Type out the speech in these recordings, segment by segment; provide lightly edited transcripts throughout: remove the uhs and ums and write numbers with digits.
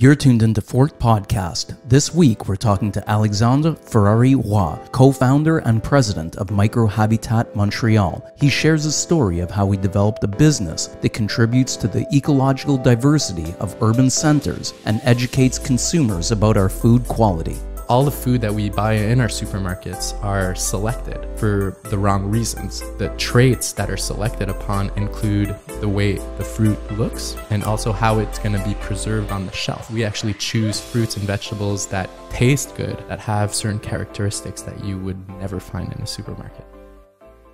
You're tuned into Fork Podcast. This week, we're talking to Alexandre Ferrari, co-founder and president of MicroHabitat Montreal. He shares a story of how he developed a business that contributes to the ecological diversity of urban centers and educates consumers about our food quality. All the food that we buy in our supermarkets are selected for the wrong reasons. The traits that are selected upon include the way the fruit looks and also how it's going to be preserved on the shelf. We actually choose fruits and vegetables that taste good, that have certain characteristics that you would never find in a supermarket.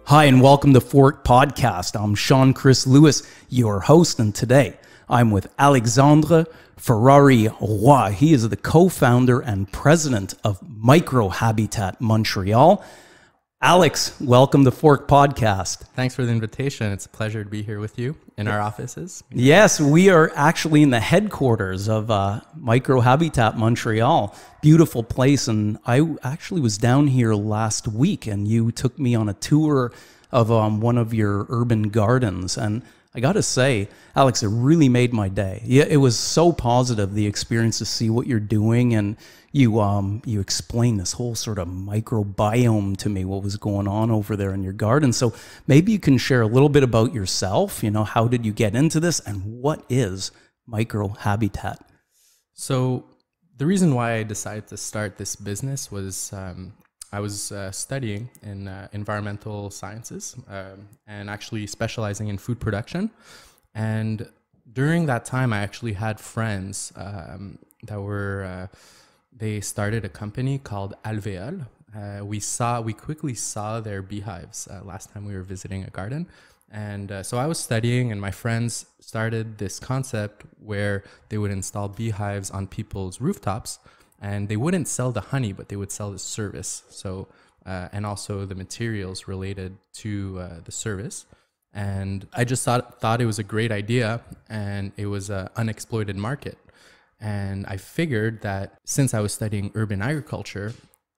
Hi, and welcome to Fork Podcast. I'm Sean Chris Lewis, your host, and today I'm with Alexandre Ferrari. He is the co-founder and president of MicroHabitat Montreal. Alex, welcome to Fork Podcast. Thanks for the invitation. It's a pleasure to be here with you in our offices. Yes, we are actually in the headquarters of MicroHabitat Montreal. Beautiful place, and I actually was down here last week, and you took me on a tour of one of your urban gardens, and I got to say, Alex, it really made my day. Yeah, it was so positive, the experience to see what you're doing, and you explained this whole sort of microbiome to me, what was going on over there in your garden. So maybe you can share a little bit about yourself. You know, how did you get into this, and what is MicroHabitat? So the reason why I decided to start this business was I was studying in environmental sciences and actually specializing in food production. And during that time, I actually had friends that were, they started a company called Alvéole. We quickly saw their beehives last time we were visiting a garden. And so I was studying, and my friends started this concept where they would install beehives on people's rooftops. And they wouldn't sell the honey, but they would sell the service. So, and also the materials related to the service. And I just thought it was a great idea, and it was an unexploited market. And I figured that since I was studying urban agriculture,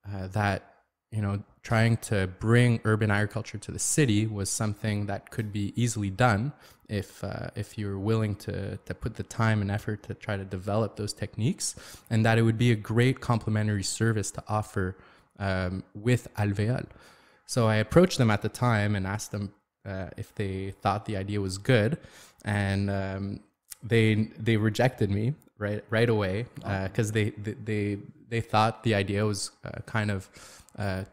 that, you know, trying to bring urban agriculture to the city was something that could be easily done if you're willing to put the time and effort to try to develop those techniques, and that it would be a great complementary service to offer with Alvéole. So I approached them at the time and asked them if they thought the idea was good, and they rejected me right away because they thought the idea was kind of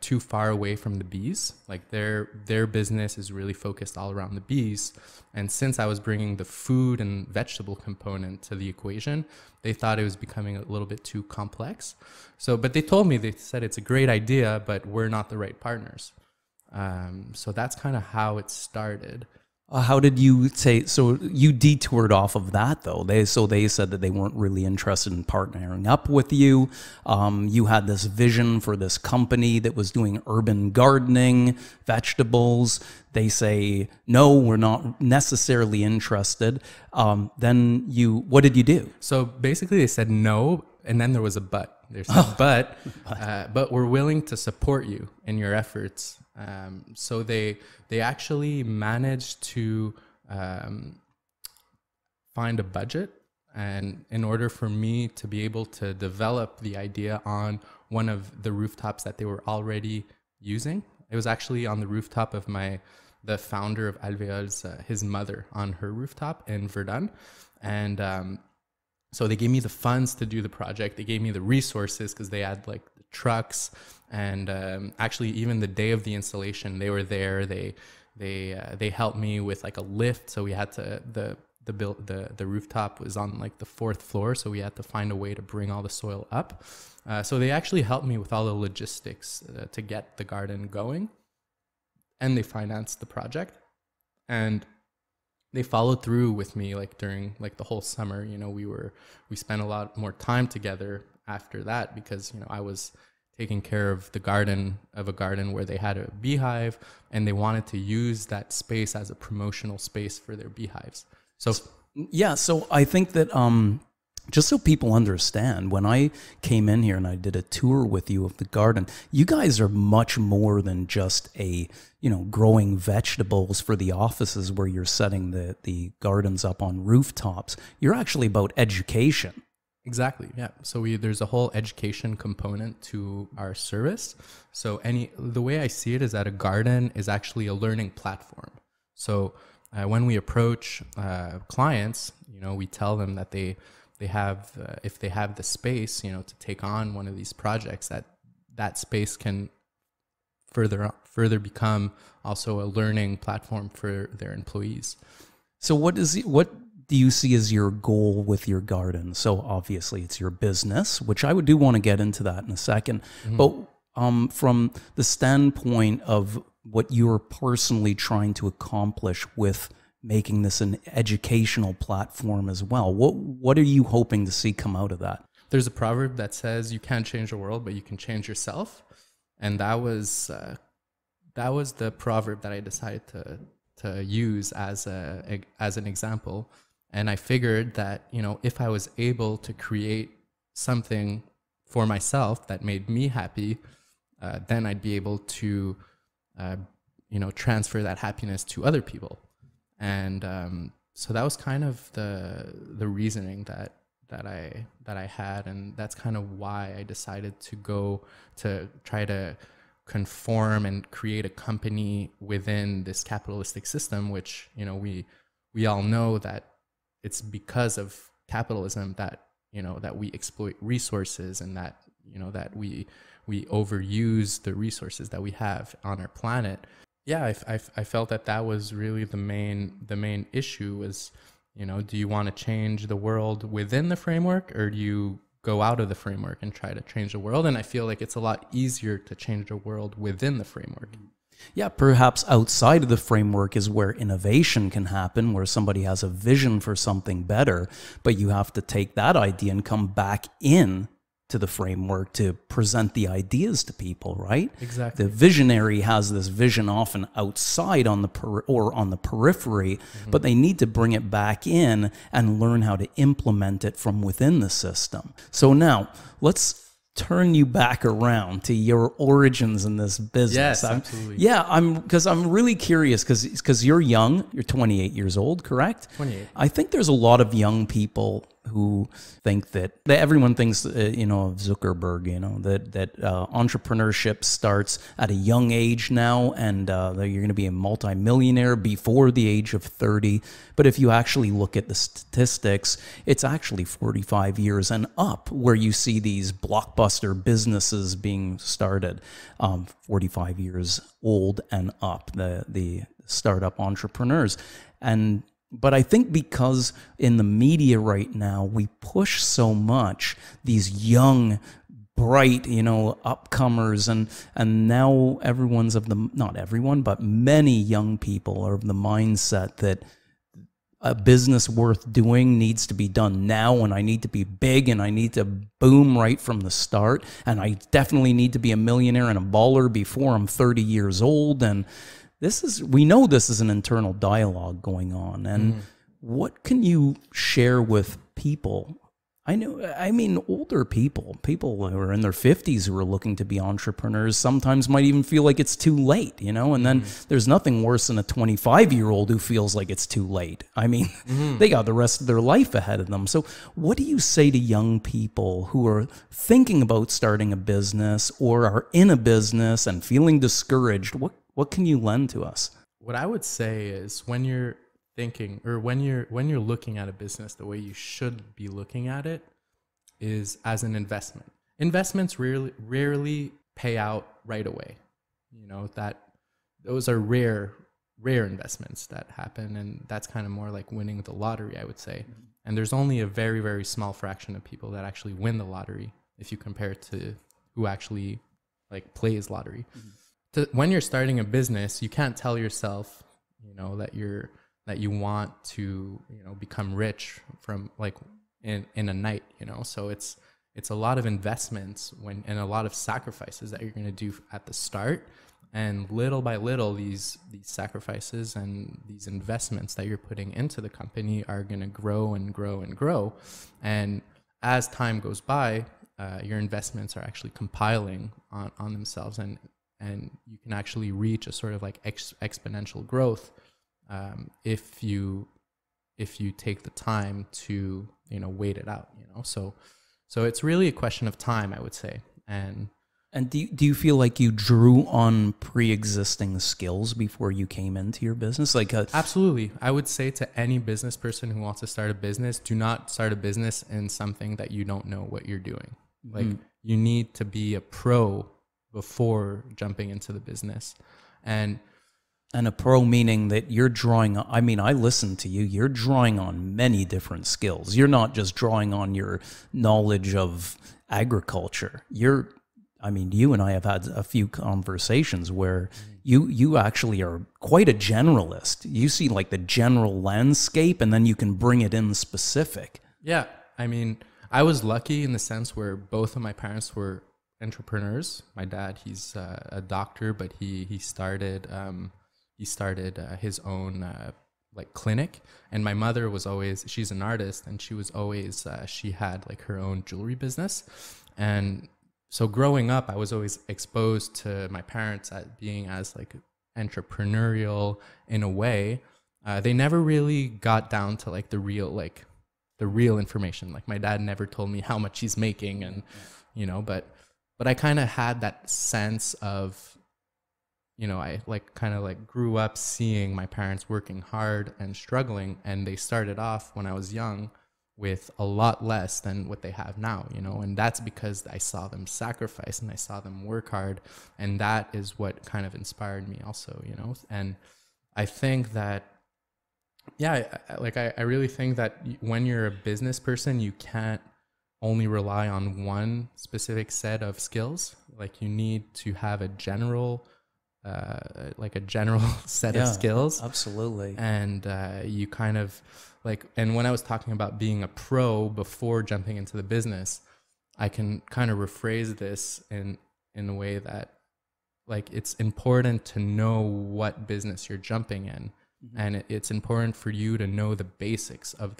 too far away from the bees. Like their business is really focused all around the bees. And since I was bringing the food and vegetable component to the equation, they thought it was becoming a little bit too complex. So, but they said it's a great idea, but we're not the right partners. So that's kind of how it started. How did you say, so you detoured off of that though? They said that they weren't really interested in partnering up with you. You had this vision for this company that was doing urban gardening, vegetables. They say, no, we're not necessarily interested. Then what did you do? So basically they said no, and then there was a but. They said, but we're willing to support you in your efforts. So they actually managed to find a budget, and in order for me to be able to develop the idea on one of the rooftops that they were already using, it was actually on the rooftop of the founder of Alvéole's his mother, on her rooftop in Verdun, and so they gave me the funds to do the project. They gave me the resources because they had like the trucks. And actually, even the day of the installation, they were there. They helped me with like a lift. So we had to the rooftop was on like the 4th floor, so we had to find a way to bring all the soil up. So they actually helped me with all the logistics to get the garden going, and they financed the project, and they followed through with me like during like the whole summer. You know, we spent a lot more time together after that because, you know, I was taking care of a garden where they had a beehive, and they wanted to use that space as a promotional space for their beehives. So yeah, so I think that just so people understand, when I came in here and I did a tour with you of the garden, you guys are much more than just growing vegetables for the offices where you're setting the gardens up on rooftops. You're actually about education. Exactly. Yeah. So there's a whole education component to our service. So the way I see it is that a garden is actually a learning platform. So when we approach clients, we tell them that they have, if they have the space, to take on one of these projects, that space can further become also a learning platform for their employees. So what do you see as your goal with your garden? So obviously it's your business, which I do want to get into that in a second. Mm-hmm. But from the standpoint of what you're personally trying to accomplish with making this an educational platform as well, what are you hoping to see come out of that? There's a proverb that says you can't change the world, but you can change yourself. And that was the proverb that I decided to use as an example. And I figured that, if I was able to create something for myself that made me happy, then I'd be able to, transfer that happiness to other people. And so that was kind of the reasoning that I had, and that's kind of why I decided to go to try to conform and create a company within this capitalistic system, which we all know that it's because of capitalism that that we exploit resources, and that that we overuse the resources that we have on our planet. Yeah, I felt that was really the main issue was, do you want to change the world within the framework, or do you go out of the framework and try to change the world? And I feel like it's a lot easier to change the world within the framework. Yeah, perhaps outside of the framework is where innovation can happen, where somebody has a vision for something better, but you have to take that idea and come back in to the framework to present the ideas to people, right? Exactly. The visionary has this vision often outside on the periphery, mm-hmm. but they need to bring it back in and learn how to implement it from within the system. So now let's turn you back around to your origins in this business. Yes, absolutely. Because I'm really curious, because you're young, you're 28 years old, correct? 28. I think there's a lot of young people who think that everyone thinks, of Zuckerberg, that entrepreneurship starts at a young age now, and that you're going to be a multimillionaire before the age of 30. But if you actually look at the statistics, it's actually 45 years and up where you see these blockbuster businesses being started, 45 years old and up, the startup entrepreneurs. But I think because in the media right now, we push so much these young, bright, upcomers, and now everyone's not everyone, but many young people are of the mindset that a business worth doing needs to be done now, and I need to be big, and I need to boom right from the start, and I definitely need to be a millionaire and a baller before I'm 30 years old, and we know this is an internal dialogue going on. And what can you share with people? Older people who are in their 50s who are looking to be entrepreneurs sometimes might even feel like it's too late, and then there's nothing worse than a 25-year-old who feels like it's too late. They got the rest of their life ahead of them. So what do you say to young people who are thinking about starting a business or are in a business and feeling discouraged? What can you lend to us? What I would say is when you're thinking, or when you're looking at a business, the way you should be looking at it is as an investment. Investments rarely pay out right away. That those are rare investments that happen, and that's kind of more like winning the lottery, I would say. Mm-hmm. And there's only a very, very small fraction of people that actually win the lottery if you compare it to who actually plays lottery. Mm-hmm. When you're starting a business, you can't tell yourself, that you want to, become rich from in a night, So it's a lot of investments and a lot of sacrifices that you're going to do at the start, and little by little, these sacrifices and these investments that you're putting into the company are going to grow and grow and grow, and as time goes by, your investments are actually compiling on themselves, and you can actually reach a sort of exponential growth if you take the time to wait it out. So So it's really a question of time, I would say. And do you feel like you drew on pre-existing skills before you came into your business? Absolutely. I would say to any business person who wants to start a business, do not start a business in something that you don't know what you're doing. Like you need to be a pro before jumping into the business. And a pro meaning that you're drawing, I mean, I listen to you, you're drawing on many different skills. You're not just drawing on your knowledge of agriculture. I mean, you and I have had a few conversations where you actually are quite a generalist. You see like the general landscape and then you can bring it in specific. Yeah. I mean, I was lucky in the sense where both of my parents were entrepreneurs. My dad, he's a doctor, but he started his own like clinic. And my mother was always, she's an artist, and she was always, she had like her own jewelry business. And so growing up, I was always exposed to my parents at being as like entrepreneurial in a way. They never really got down to like the real information. Like my dad never told me how much he's making, and you know, but I kind of had that sense of, you know, I like kind of like grew up seeing my parents working hard and struggling, and they started off when I was young with a lot less than what they have now, you know, and that's because I saw them sacrifice and I saw them work hard, and that is what kind of inspired me also, you know. And I think that, yeah, I really think that when you're a business person, you can't only rely on one specific set of skills. Like you need to have a general set of skills. Absolutely. And you kind of like, and when I was talking about being a pro before jumping into the business, I can kind of rephrase this in a way that like it's important to know what business you're jumping in. And it's important for you to know the basics of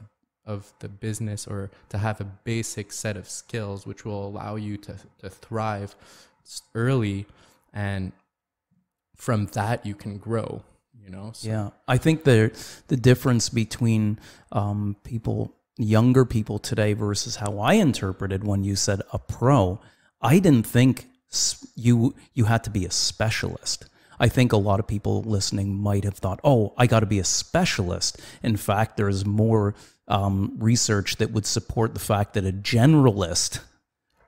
the business, or to have a basic set of skills which will allow you to thrive early, and from that you can grow, you know. So. Yeah, I think the difference between younger people today versus how I interpreted when you said a pro, I didn't think you had to be a specialist. I think a lot of people listening might have thought, oh, I got to be a specialist. In fact, there's more research that would support the fact that a generalist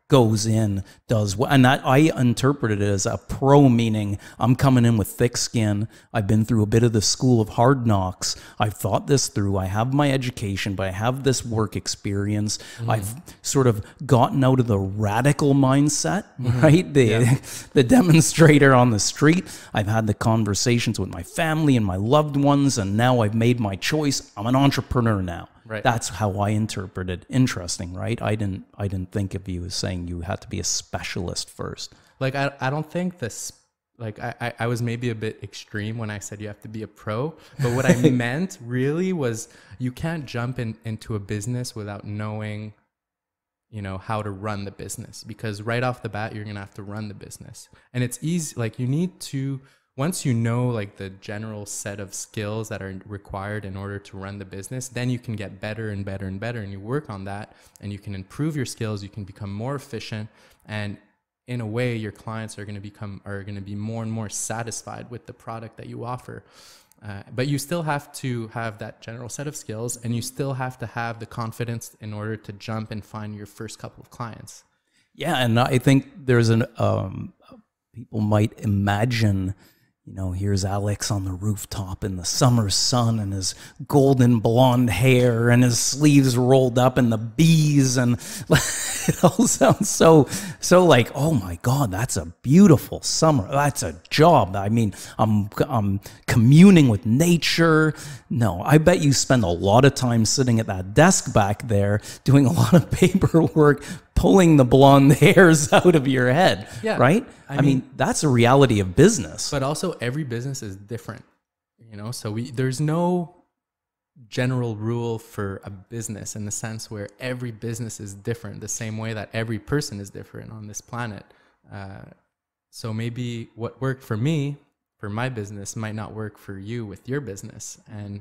goes in, does well. And that, I interpreted it as a pro, meaning I'm coming in with thick skin. I've been through a bit of the school of hard knocks. I've thought this through. I have my education, but I have this work experience. I've sort of gotten out of the radical mindset, right? The demonstrator on the street. I've had the conversations with my family and my loved ones, and now I've made my choice. I'm an entrepreneur now. Right. That's how I interpreted. Interesting, right? I didn't think of you as saying you had to be a specialist first. Like I don't think this, like I was maybe a bit extreme when I said you have to be a pro, but what I meant really was you can't jump into a business without knowing, you know, how to run the business, because right off the bat you're gonna have to run the business, and it's easy. Like you need to, once you know like the general set of skills that are required in order to run the business, then you can get better and better and better, and you work on that, and you can improve your skills, you can become more efficient, and in a way your clients are going to be more and more satisfied with the product that you offer. But you still have to have that general set of skills, and you still have to have the confidence in order to jump and find your first couple of clients. Yeah, and I think there's people might imagine, you know, here's Alex on the rooftop in the summer sun and his golden blonde hair and his sleeves rolled up and the bees, and it all sounds so like, oh my God, that's a beautiful summer. That's a job. I mean, I'm communing with nature. No, I bet you spend a lot of time sitting at that desk back there doing a lot of paperwork, pulling the blonde hairs out of your head, right? I mean, that's a reality of business. But also every business is different, you know? So there's no general rule for a business, in the sense where every business is different, the same way that every person is different on this planet. So maybe what worked for me, for my business, might not work for you with your business. And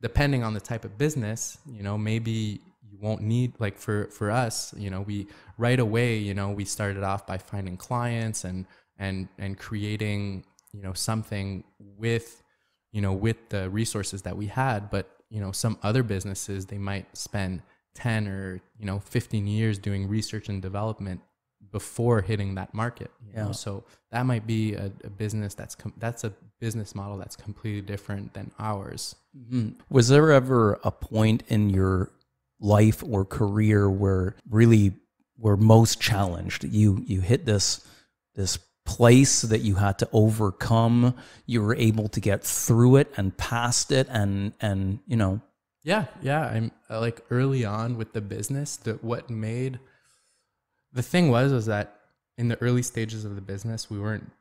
depending on the type of business, you know, maybe you won't need, like for us, you know, we right away, you know, we started off by finding clients and creating, you know, something with, you know, with the resources that we had. But, you know, some other businesses, they might spend 10 or, you know, 15 years doing research and development before hitting that market, you know? So that might be a business that's a business model that's completely different than ours. Mm-hmm. Was there ever a point in your life or career where really were most challenged? You hit this place that you had to overcome. You were able to get through it and past it, and you know. Yeah. I'm like early on with the business. The thing was that in the early stages of the business,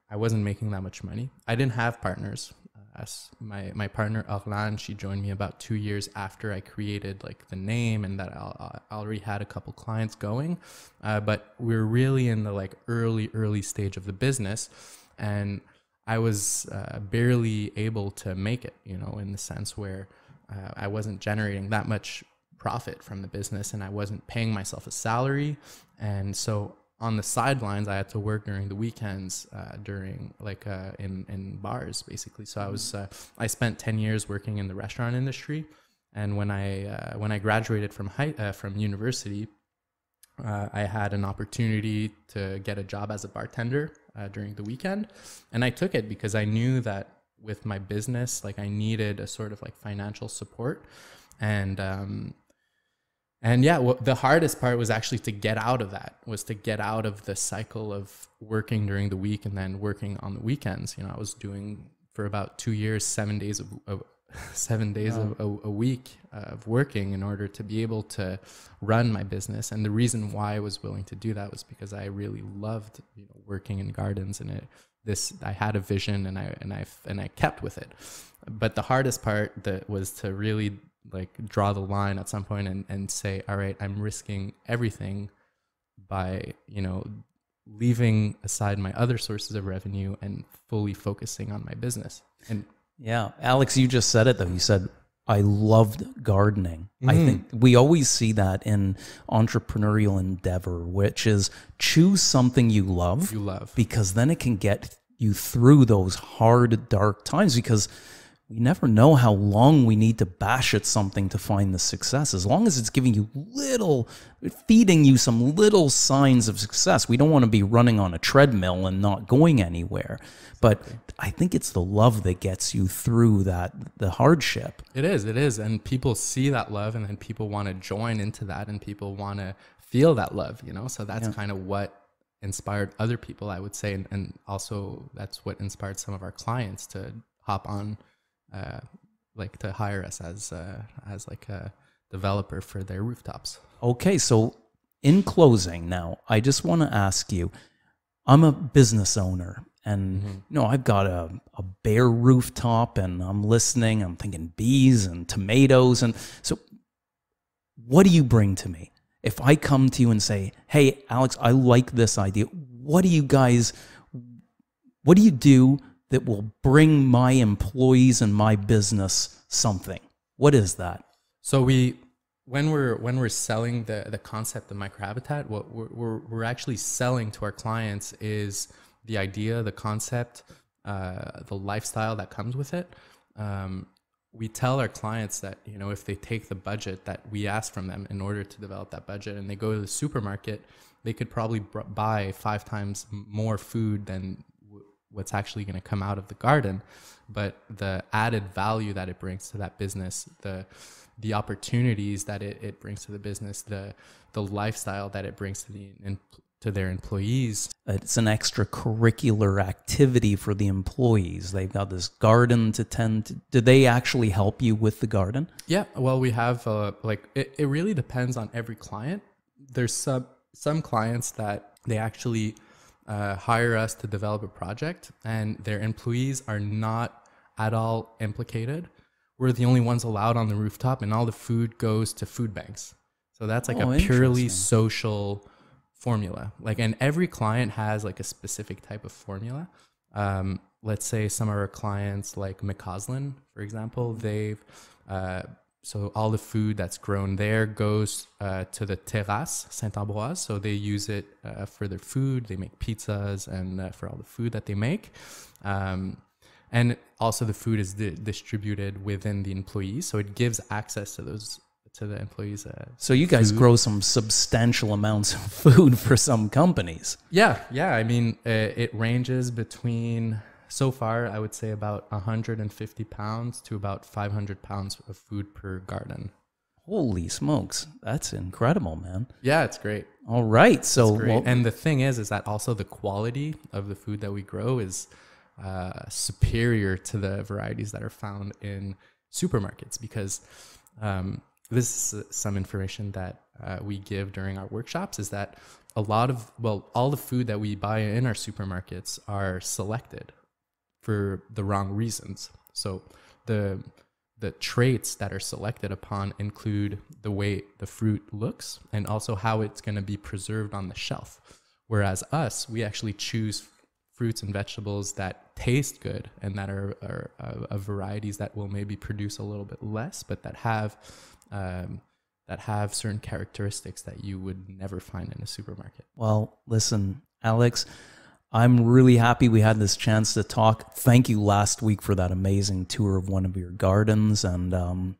I wasn't making that much money. I didn't have partners. My partner Alexandre, she joined me about 2 years after I created like the name, and that I already had a couple clients going. But we're really in the like early stage of the business, and I was barely able to make it, you know, in the sense where I wasn't generating that much profit from the business, and I wasn't paying myself a salary. And so on the sidelines, I had to work during the weekends, during like in bars, basically. So I spent 10 years working in the restaurant industry, and when I graduated from university, I had an opportunity to get a job as a bartender during the weekend, and I took it because I knew that with my business, like I needed a sort of like financial support, and yeah, the hardest part was actually to get out of that, was to get out of the cycle of working during the week and then working on the weekends. You know, I was doing for about 2 years, 7 days a week of working in order to be able to run my business. And the reason why I was willing to do that was because I really loved, you know, working in gardens, and I had a vision, and I kept with it. But the hardest part was to really like draw the line at some point and say, all right, I'm risking everything by, you know, leaving aside my other sources of revenue and fully focusing on my business. And yeah, Alex, you just said it though. You said, I loved gardening. I think we always see that in entrepreneurial endeavor, which is choose something you love, because then it can get you through those hard, dark times, because we never know how long we need to bash at something to find the success. As long as it's giving you feeding you some little signs of success. We don't want to be running on a treadmill and not going anywhere. But I think it's the love that gets you through the hardship. It is. And people see that love, and then people want to join into that, and people want to feel that love, you know? So that's kind of what inspired other people, I would say. And also that's what inspired some of our clients to hop on, like to hire us as like a developer for their rooftops. Okay, so in closing now, I just want to ask you, I'm a business owner, and you know, I've got a bare rooftop, and I'm listening, I'm thinking bees and tomatoes, and so what do you bring to me? If I come to you and say, hey, Alex, I like this idea, what do you do that will bring my employees and my business something? What is that? So when we're selling the concept of MicroHabitat, what we're actually selling to our clients is the idea, the concept, the lifestyle that comes with it. We tell our clients that, you know, if they take the budget that we ask from them in order to develop that budget, and they go to the supermarket, they could probably buy 5 times more food than what's actually going to come out of the garden. But the added value that it brings to that business, the opportunities that it brings to the business, the lifestyle that it brings to their employees. It's an extracurricular activity for the employees. They've got this garden to tend to. Do they actually help you with the garden? Yeah, well, we have it really depends on every client. There's some clients that they actually hire us to develop a project, and their employees are not at all implicated. We're the only ones allowed on the rooftop, and all the food goes to food banks. So that's like a purely social formula. Like, and every client has like a specific type of formula. Let's say some of our clients, like McCausland, for example, they've so all the food that's grown there goes to the terrasse Saint-Ambroise. So they use it for their food. They make pizzas and for all the food that they make. And also the food is distributed within the employees. So it gives access to the employees. So you guys grow some substantial amounts of food for some companies. Yeah. I mean, it ranges between, so far, I would say about 150 pounds to about 500 pounds of food per garden. Holy smokes. That's incredible, man. Yeah, it's great. All right. So, well, and the thing is that also the quality of the food that we grow is superior to the varieties that are found in supermarkets, because this is some information that we give during our workshops, is that all the food that we buy in our supermarkets are selected for the wrong reasons. So the traits that are selected upon include the way the fruit looks and also how it's going to be preserved on the shelf. Whereas we actually choose fruits and vegetables that taste good and that are of varieties that will maybe produce a little bit less, but that have certain characteristics that you would never find in a supermarket. Well, listen, Alex, I'm really happy we had this chance to talk. Thank you last week for that amazing tour of one of your gardens. And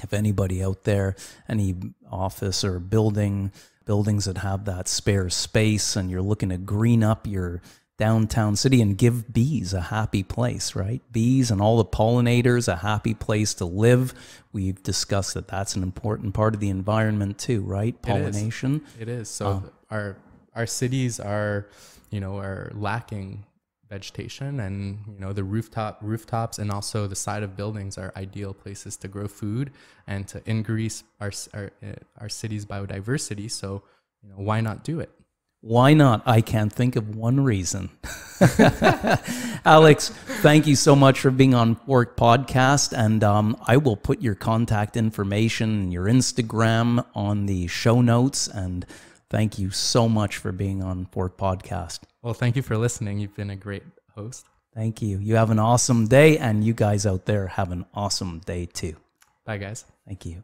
if anybody out there, any office or buildings that have that spare space and you're looking to green up your downtown city and give bees a happy place, right? Bees and all the pollinators a happy place to live. We've discussed that that's an important part of the environment too, right? Pollination. It is. So our cities are lacking vegetation, and the rooftops and also the side of buildings are ideal places to grow food and to increase our city's biodiversity. So why not do it? Why not? I can't think of one reason. Alex, thank you so much for being on Fork Podcast, and I will put your contact information and your Instagram on the show notes, and thank you so much for being on Fork Podcast. Well, thank you for listening. You've been a great host. Thank you. You have an awesome day, and you guys out there have an awesome day too. Bye, guys. Thank you.